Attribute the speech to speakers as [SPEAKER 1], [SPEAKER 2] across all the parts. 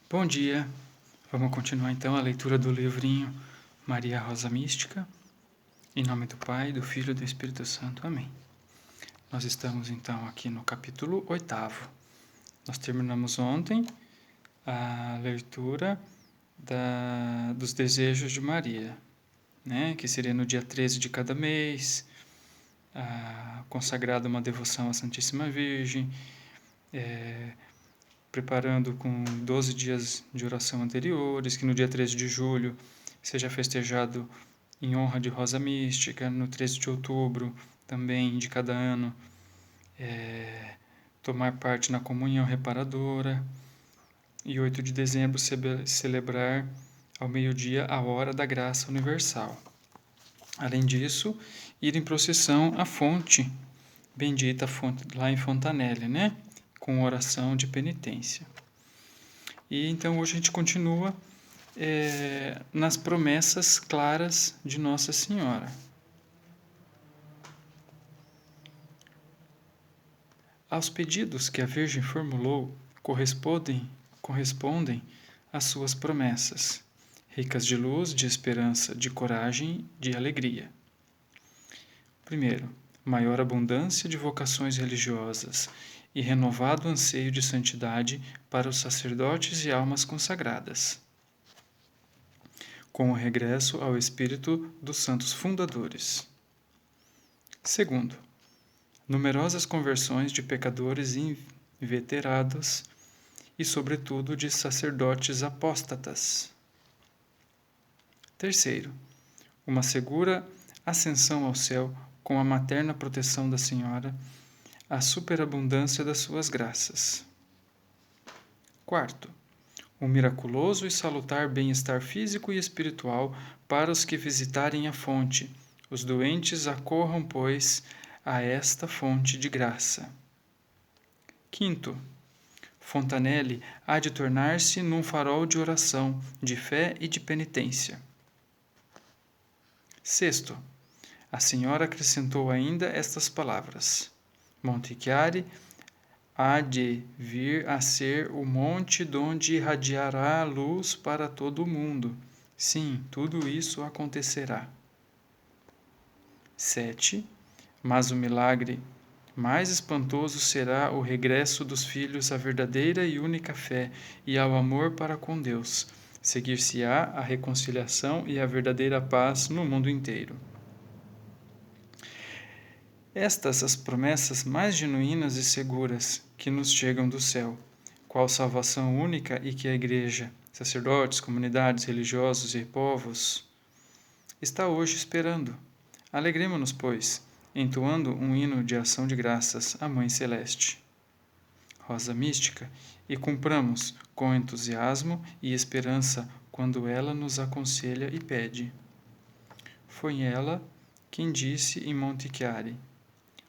[SPEAKER 1] Bom dia, vamos continuar então a leitura do livrinho Maria Rosa Mística, em nome do Pai, do Filho e do Espírito Santo. Amém. Nós estamos então aqui no capítulo 8º. Nós terminamos ontem a leitura dos desejos de Maria, né? Que seria no dia 13 de cada mês, consagrada uma devoção à Santíssima Virgem, preparando com 12 dias de oração anteriores, que no dia 13 de julho seja festejado em honra de Rosa Mística, no 13 de outubro também de cada ano, tomar parte na comunhão reparadora, e 8 de dezembro celebrar ao meio-dia a hora da graça universal. Além disso, ir em procissão à fonte, bendita fonte lá em Fontanelle, né? Com oração de penitência. E então hoje a gente continua nas promessas claras de Nossa Senhora. Aos pedidos que a Virgem formulou correspondem às suas promessas, ricas de luz, de esperança, de coragem, de alegria. Primeiro, maior abundância de vocações religiosas e renovado anseio de santidade para os sacerdotes e almas consagradas, com o regresso ao espírito dos santos fundadores. Segundo, numerosas conversões de pecadores inveterados e, sobretudo, de sacerdotes apóstatas. Terceiro, uma segura ascensão ao céu com a materna proteção da Senhora, a superabundância das suas graças. Quarto, um miraculoso e salutar bem-estar físico e espiritual para os que visitarem a fonte. Os doentes acorram, pois, a esta fonte de graça. Quinto, Fontanelle há de tornar-se num farol de oração, de fé e de penitência. Sexto, a Senhora acrescentou ainda estas palavras: Monte-Chiari há de vir a ser o monte donde irradiará a luz para todo o mundo. Sim, tudo isso acontecerá. 7. Mas o milagre mais espantoso será o regresso dos filhos à verdadeira e única fé e ao amor para com Deus. Seguir-se-á a reconciliação e a verdadeira paz no mundo inteiro. Estas as promessas mais genuínas e seguras que nos chegam do céu, qual salvação única e que a Igreja, sacerdotes, comunidades, religiosos e povos, está hoje esperando. Alegremo-nos, pois, entoando um hino de ação de graças à Mãe Celeste, Rosa Mística, e cumpramos com entusiasmo e esperança quando ela nos aconselha e pede. Foi ela quem disse em Monte-Chiari: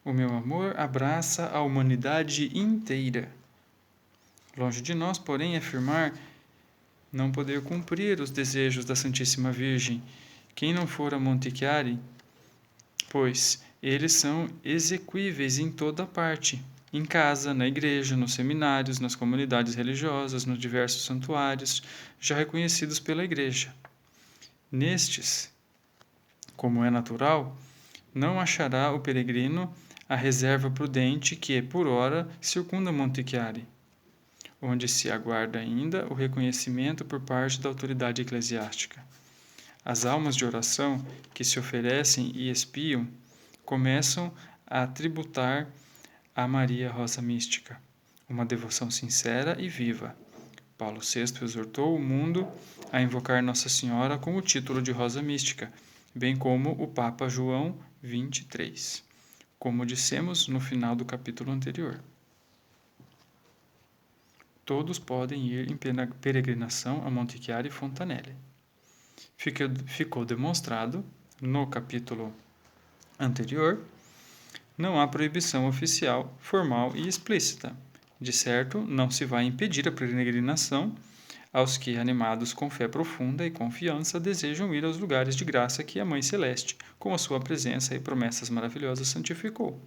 [SPEAKER 1] o meu amor abraça a humanidade inteira. Longe de nós, porém, afirmar não poder cumprir os desejos da Santíssima Virgem. Quem não for a Monte-Chiari, pois eles são exequíveis em toda parte, em casa, na igreja, nos seminários, nas comunidades religiosas, nos diversos santuários, já reconhecidos pela igreja. Nestes, como é natural, não achará o peregrino a reserva prudente que, por ora, circunda Monte-Chiari, onde se aguarda ainda o reconhecimento por parte da autoridade eclesiástica. As almas de oração que se oferecem e expiam começam a tributar a Maria Rosa Mística uma devoção sincera e viva. Paulo VI exortou o mundo a invocar Nossa Senhora com o título de Rosa Mística, bem como o Papa João XXIII, como dissemos no final do capítulo anterior. Todos podem ir em peregrinação a Monte-Chiari e Fontanelle. Ficou demonstrado, no capítulo anterior, não há proibição oficial, formal e explícita. De certo, não se vai impedir a peregrinação aos que, animados com fé profunda e confiança, desejam ir aos lugares de graça que a Mãe Celeste, com a sua presença e promessas maravilhosas, santificou.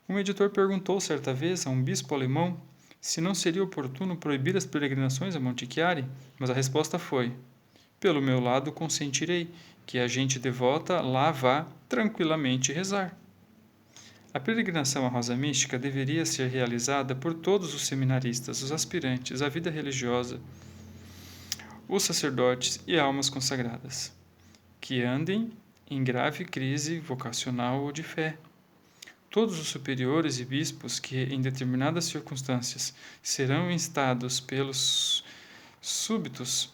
[SPEAKER 1] Um editor perguntou certa vez a um bispo alemão se não seria oportuno proibir as peregrinações a Monte Chiari, mas a resposta foi: pelo meu lado consentirei que a gente devota lá vá tranquilamente rezar. A peregrinação à Rosa Mística deveria ser realizada por todos os seminaristas, os aspirantes à vida religiosa, os sacerdotes e almas consagradas, que andem em grave crise vocacional ou de fé. Todos os superiores e bispos que, em determinadas circunstâncias, serão instados pelos súditos,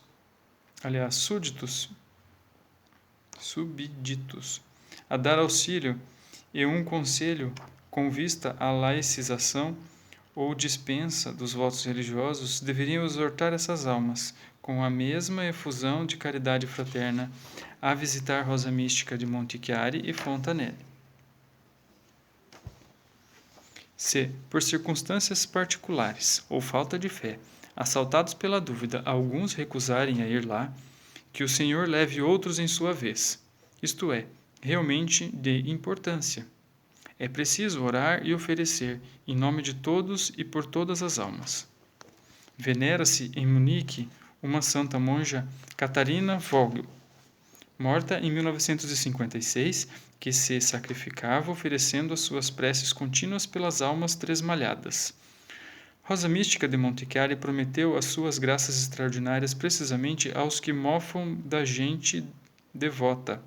[SPEAKER 1] a dar auxílio e um conselho com vista à laicização ou dispensa dos votos religiosos, deveriam exortar essas almas, com a mesma efusão de caridade fraterna, a visitar Rosa Mística de Monte Chiari e Fontanelle. Se, por circunstâncias particulares ou falta de fé, assaltados pela dúvida, alguns recusarem a ir lá, que o Senhor leve outros em sua vez, isto é, realmente de importância. É preciso orar e oferecer, em nome de todos e por todas as almas. Venera-se em Munique uma santa monja, Catarina Vogel, morta em 1956, que se sacrificava oferecendo as suas preces contínuas pelas almas tresmalhadas. Rosa Mística de Monte Chiari prometeu as suas graças extraordinárias precisamente aos que mofam da gente devota,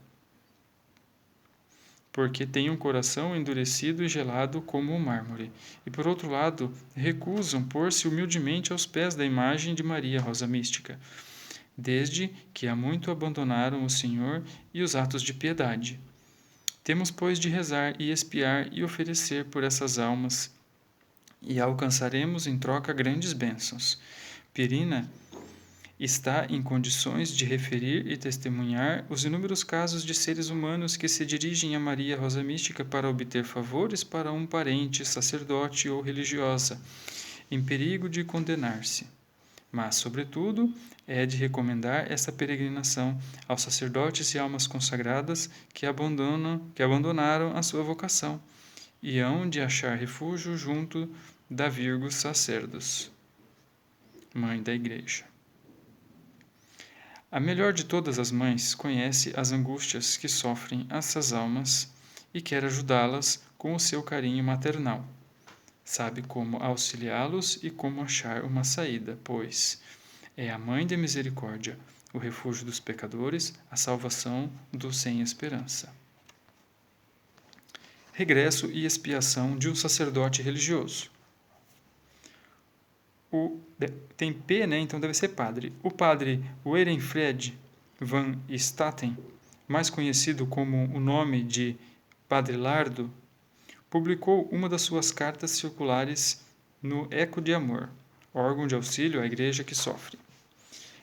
[SPEAKER 1] porque tem um coração endurecido e gelado como o mármore, e por outro lado recusam pôr-se humildemente aos pés da imagem de Maria Rosa Mística, desde que há muito abandonaram o Senhor e os atos de piedade. Temos, pois, de rezar e expiar e oferecer por essas almas, e alcançaremos em troca grandes bênçãos. Pirina está em condições de referir e testemunhar os inúmeros casos de seres humanos que se dirigem a Maria Rosa Mística para obter favores para um parente, sacerdote ou religiosa, em perigo de condenar-se. Mas, sobretudo, é de recomendar esta peregrinação aos sacerdotes e almas consagradas que abandonaram a sua vocação e hão de achar refúgio junto da Virgo Sacerdos, Mãe da Igreja. A melhor de todas as mães conhece as angústias que sofrem essas almas e quer ajudá-las com o seu carinho maternal. Sabe como auxiliá-los e como achar uma saída, pois é a Mãe de Misericórdia, o refúgio dos pecadores, a salvação dos sem esperança. Regresso e expiação de um sacerdote religioso. Tem P, né? Então deve ser padre. O padre Werenfred van Staten, mais conhecido como o nome de Padre Lardo, publicou uma das suas cartas circulares no Eco de Amor, órgão de auxílio à igreja que sofre.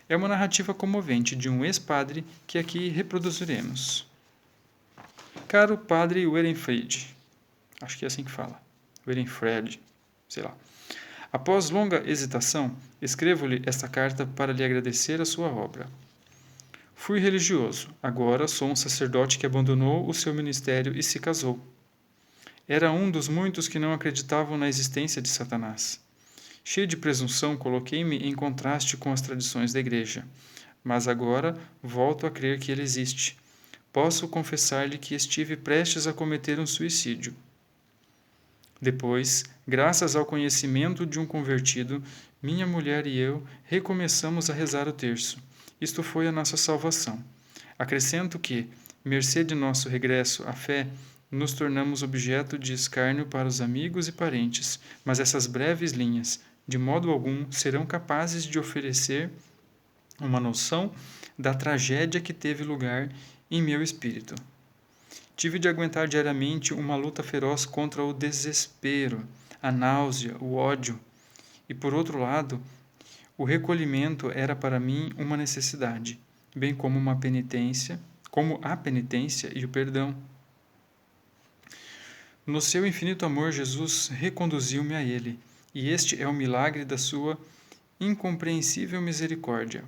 [SPEAKER 1] É uma narrativa comovente de um ex-padre que aqui reproduziremos. Caro padre Werenfred, acho que é assim que fala, Werenfred, sei lá. Após longa hesitação, escrevo-lhe esta carta para lhe agradecer a sua obra. Fui religioso, agora sou um sacerdote que abandonou o seu ministério e se casou. Era um dos muitos que não acreditavam na existência de Satanás. Cheio de presunção, coloquei-me em contraste com as tradições da igreja. Mas agora volto a crer que ele existe. Posso confessar-lhe que estive prestes a cometer um suicídio. Depois, graças ao conhecimento de um convertido, minha mulher e eu recomeçamos a rezar o terço. Isto foi a nossa salvação. Acrescento que, mercê de nosso regresso à fé, nos tornamos objeto de escárnio para os amigos e parentes, mas essas breves linhas, de modo algum, serão capazes de oferecer uma noção da tragédia que teve lugar em meu espírito. Tive de aguentar diariamente uma luta feroz contra o desespero, a náusea, o ódio. E, por outro lado, o recolhimento era para mim uma necessidade, bem como a penitência e o perdão. No seu infinito amor, Jesus reconduziu-me a Ele, e este é o milagre da sua incompreensível misericórdia.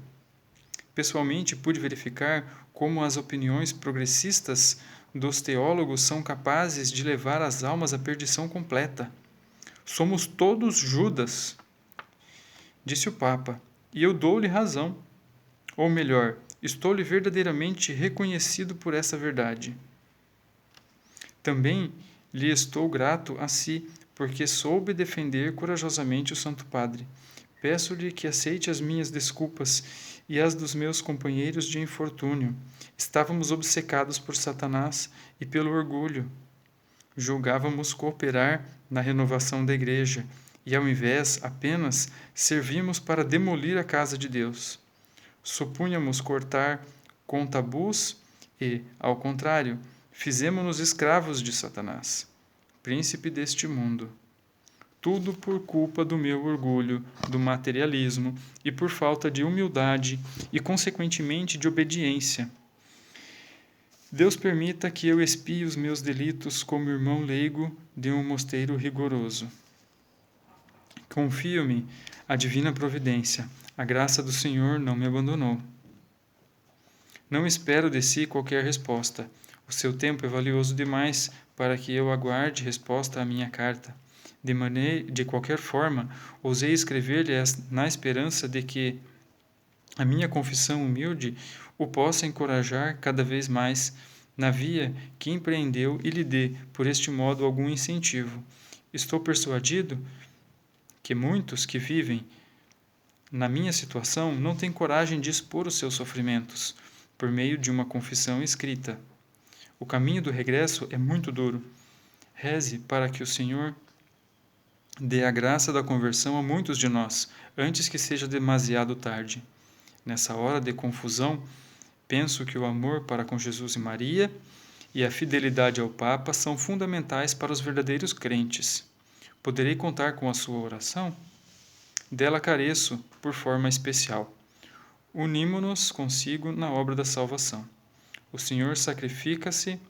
[SPEAKER 1] Pessoalmente, pude verificar como as opiniões progressistas dos teólogos são capazes de levar as almas à perdição completa. Somos todos Judas, disse o Papa, e eu dou-lhe razão. Ou melhor, estou-lhe verdadeiramente reconhecido por essa verdade. Também lhe estou grato a si, porque soube defender corajosamente o Santo Padre. Peço-lhe que aceite as minhas desculpas e as dos meus companheiros de infortúnio. Estávamos obcecados por Satanás e pelo orgulho. Julgávamos cooperar na renovação da Igreja e, ao invés, apenas servimos para demolir a casa de Deus. Supunhamos cortar com tabus e, ao contrário, fizemo-nos escravos de Satanás, príncipe deste mundo. Tudo por culpa do meu orgulho, do materialismo e por falta de humildade e, consequentemente, de obediência. Deus permita que eu expie os meus delitos como irmão leigo de um mosteiro rigoroso. Confio-me à divina providência. A graça do Senhor não me abandonou. Não espero de si qualquer resposta. O seu tempo é valioso demais para que eu aguarde resposta à minha carta. De qualquer forma, ousei escrever-lhe na esperança de que a minha confissão humilde o possa encorajar cada vez mais na via que empreendeu e lhe dê, por este modo, algum incentivo. Estou persuadido que muitos que vivem na minha situação não têm coragem de expor os seus sofrimentos por meio de uma confissão escrita. O caminho do regresso é muito duro. Reze para que o Senhor dê a graça da conversão a muitos de nós, antes que seja demasiado tarde. Nessa hora de confusão, penso que o amor para com Jesus e Maria e a fidelidade ao Papa são fundamentais para os verdadeiros crentes. Poderei contar com a sua oração? Dela careço, por forma especial. Unimo-nos consigo na obra da salvação. O Senhor sacrifica-se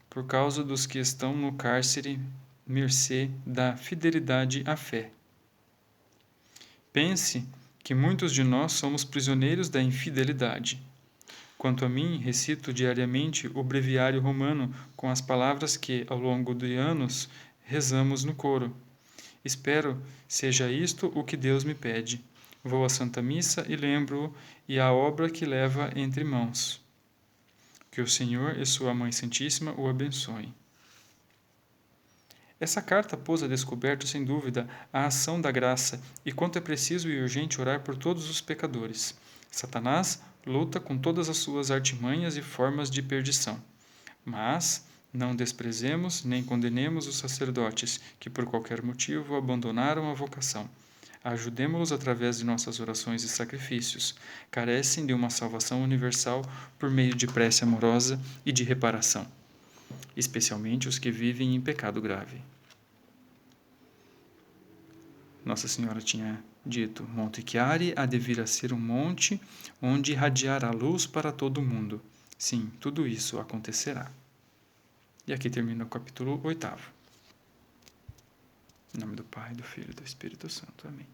[SPEAKER 1] por causa dos que estão no cárcere, mercê da fidelidade à fé. Pense que muitos de nós somos prisioneiros da infidelidade. Quanto a mim, recito diariamente o breviário romano com as palavras que, ao longo de anos, rezamos no coro. Espero seja isto o que Deus me pede. Vou à Santa Missa e lembro-o e a obra que leva entre mãos. Que o Senhor e sua Mãe Santíssima o abençoem. Essa carta pôs a descoberto, sem dúvida, a ação da graça e quanto é preciso e urgente orar por todos os pecadores. Satanás luta com todas as suas artimanhas e formas de perdição. Mas não desprezemos nem condenemos os sacerdotes que, por qualquer motivo, abandonaram a vocação. Ajudemo-los através de nossas orações e sacrifícios. Carecem de uma salvação universal por meio de prece amorosa e de reparação, especialmente os que vivem em pecado grave. Nossa Senhora tinha dito: Monte Chiari há de vir a ser um monte onde irradiar a luz para todo o mundo. Sim, tudo isso acontecerá. E aqui termina o capítulo 8º. Em nome do Pai, do Filho e do Espírito Santo. Amém.